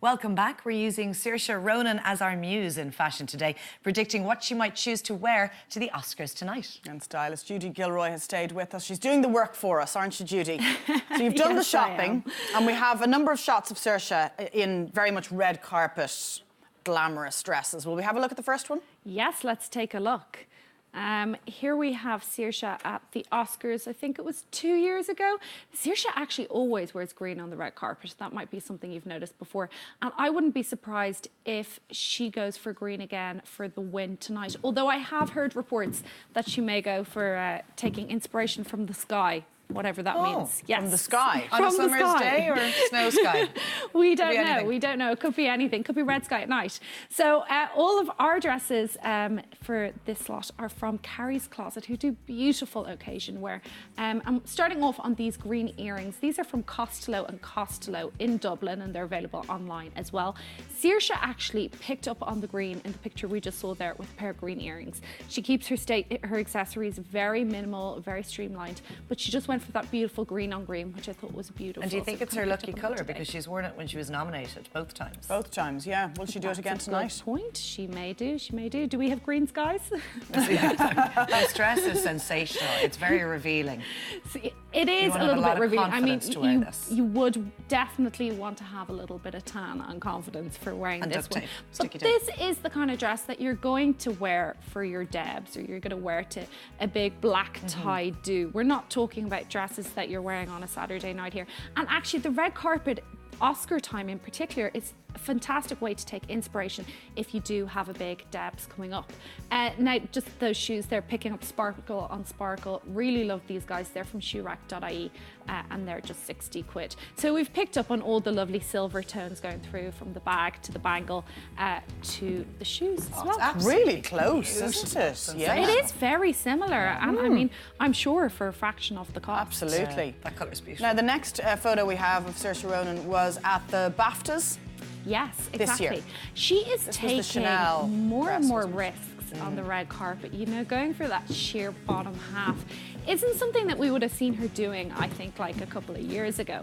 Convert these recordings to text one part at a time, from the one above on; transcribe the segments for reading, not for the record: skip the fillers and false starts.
Welcome back. We're using Saoirse Ronan as our muse in fashion today, predicting what she might choose to wear to the Oscars tonight. And stylist Judy Gilroy has stayed with us. She's doing the work for us, aren't you, Judy? So you've done the shopping, and we have a number of shots of Saoirse in very much red carpet, glamorous dresses. Will we have a look at the first one? Yes, let's take a look. Here we have Saoirse at the Oscars. I think it was 2 years ago. Saoirse actually always wears green on the red carpet. That might be something you've noticed before. And I wouldn't be surprised if she goes for green again for the win tonight. Although I have heard reports that she may go for taking inspiration from the sky. Whatever that means. Yes. From the sky. On a summer's day or snow sky? We don't know. We don't know. It could be anything. It could be red sky at night. So all of our dresses for this lot are from Carrie's Closet, who do beautiful occasion wear. I'm starting off on these green earrings. These are from Costello and Costello in Dublin, and they're available online as well. Saoirse actually picked up on the green in the picture we just saw there with a pair of green earrings. She keeps her accessories very minimal, very streamlined, but she just went for that beautiful green on green, which I thought was beautiful. And do you think it's her lucky colour? Because she's worn it when she was nominated, both times. Both times, yeah. Will she do it again tonight? Good point. She may do. She may do. Do we have greens, guys? This dress is sensational. It's very revealing. See, it is a little bit revealing. I mean, you would definitely want to have a little bit of tan and confidence for wearing this one. But this is the kind of dress that you're going to wear for your debs, or you're going to wear to a big black tie do. We're not talking about dresses that you're wearing on a Saturday night here. And actually, the red carpet, Oscar time in particular, is a fantastic way to take inspiration if you do have a big debs coming up. Now, just those shoes, they're picking up sparkle on sparkle. Really love these guys. They're from shoerack.ie and they're just 60 quid. So we've picked up on all the lovely silver tones going through, from the bag to the bangle to the shoes as well. It's really close, isn't it? Yeah. It is very similar, and I mean, I'm sure for a fraction of the cost. Absolutely. That colour's beautiful. Now, the next photo we have of Saoirse Ronan was at the BAFTAs. Yes, exactly. This year. She is taking more and more risks on the red carpet, you know, going for that sheer bottom half isn't something that we would have seen her doing, I think, like a couple of years ago.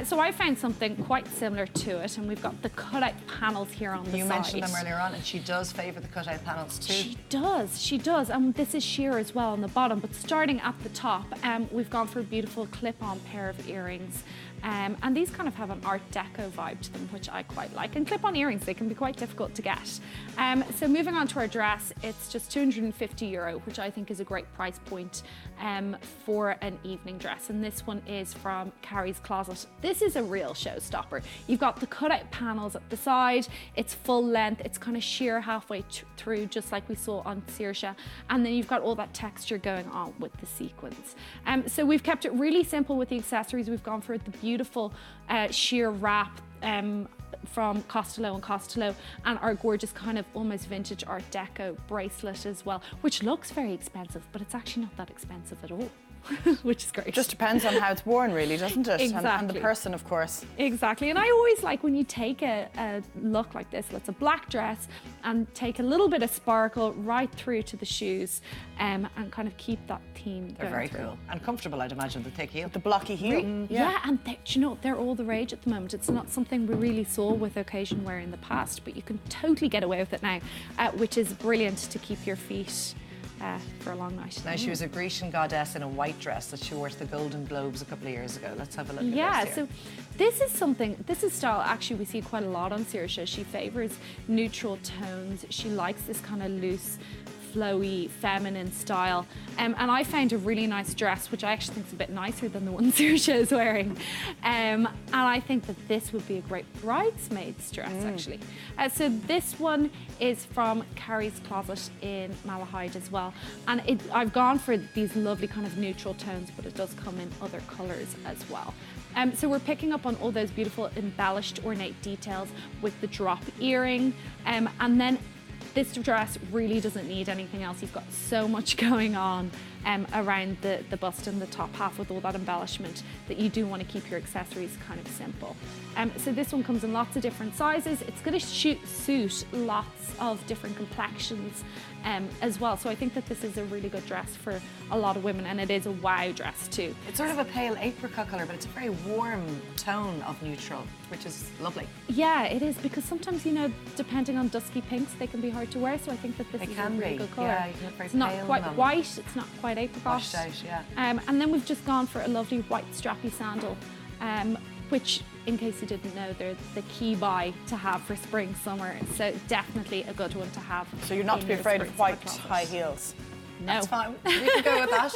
So I found something quite similar to it, and we've got the cutout panels here on the side. You mentioned them earlier on, and she does favour the cutout panels too. She does, and this is sheer as well on the bottom, but starting at the top, we've gone for a beautiful clip-on pair of earrings. And these kind of have an Art Deco vibe to them, which I quite like. And clip-on earrings, they can be quite difficult to get. So moving on to our dress, it's just €250, which I think is a great price point for an evening dress. And this one is from Carrie's Closet. This is a real showstopper. You've got the cutout panels at the side. It's full length. It's kind of sheer halfway through, just like we saw on Saoirse. And then you've got all that texture going on with the sequins. So we've kept it really simple with the accessories. We've gone for the beautiful sheer wrap from Costello and Costello, and our gorgeous kind of almost vintage Art Deco bracelet as well, which looks very expensive, but it's actually not that expensive at all. Which is great. It just depends on how it's worn, really, doesn't it? Exactly. And the person, of course. Exactly. And I always like when you take a look like this, that's a black dress, and take a little bit of sparkle right through to the shoes, and kind of keep that theme going. They're very cool. And comfortable, I'd imagine, the thick heel. The blocky heel. Yeah, and you know, they're all the rage at the moment. It's not something we really saw with occasion wear in the past, but you can totally get away with it now, which is brilliant to keep your feet for a long night. Now, she was a Grecian goddess in a white dress that she wore to the Golden Globes a couple of years ago. Let's have a look at this. Yeah, so this is style actually we see quite a lot on Saoirse. She favours neutral tones. She likes this kind of loose, flowy, feminine style. And I found a really nice dress, which I actually think is a bit nicer than the one Saoirse is wearing. And I think that this would be a great bridesmaid's dress, actually. So this one is from Carrie's Closet in Malahide as well. And I've gone for these lovely kind of neutral tones, but it does come in other colours as well. So we're picking up on all those beautiful embellished ornate details with the drop earring. And then this dress really doesn't need anything else. You've got so much going on around the bust and the top half with all that embellishment, that you do want to keep your accessories kind of simple. So this one comes in lots of different sizes. It's going to suit lots of different complexions as well. So I think that this is a really good dress for a lot of women, and it is a wow dress too. It's sort of a pale apricot colour, but it's a very warm tone of neutral, which is lovely. Yeah, it is, because sometimes, you know, depending on dusky pinks, they can be hard to wear. So I think that this They is can a really be. good colour. Yeah, you can look very it's not pale quite in them. white, it's not quite apricot. Washed out, yeah. And then we've just gone for a lovely white strappy sandal, which, in case you didn't know, they're the key buy to have for spring, summer. So definitely a good one to have. So you're not to be in the afraid of spring, white summer high closet. heels. No. That's fine. We can go with that.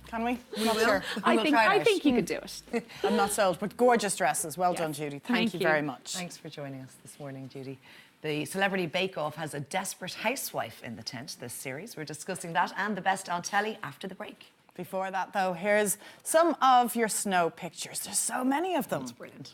Can we? We Not will. sure. I We'll think try it I out. think you could do it. I'm not sold, but gorgeous dresses. Well Yes. done, Judy. Thank Thank you you. very much. Thanks for joining us this morning, Judy. The Celebrity Bake Off has a desperate housewife in the tent this series. We're discussing that and the best on telly after the break. Before that, though, here's some of your snow pictures. There's so many of them. That's brilliant.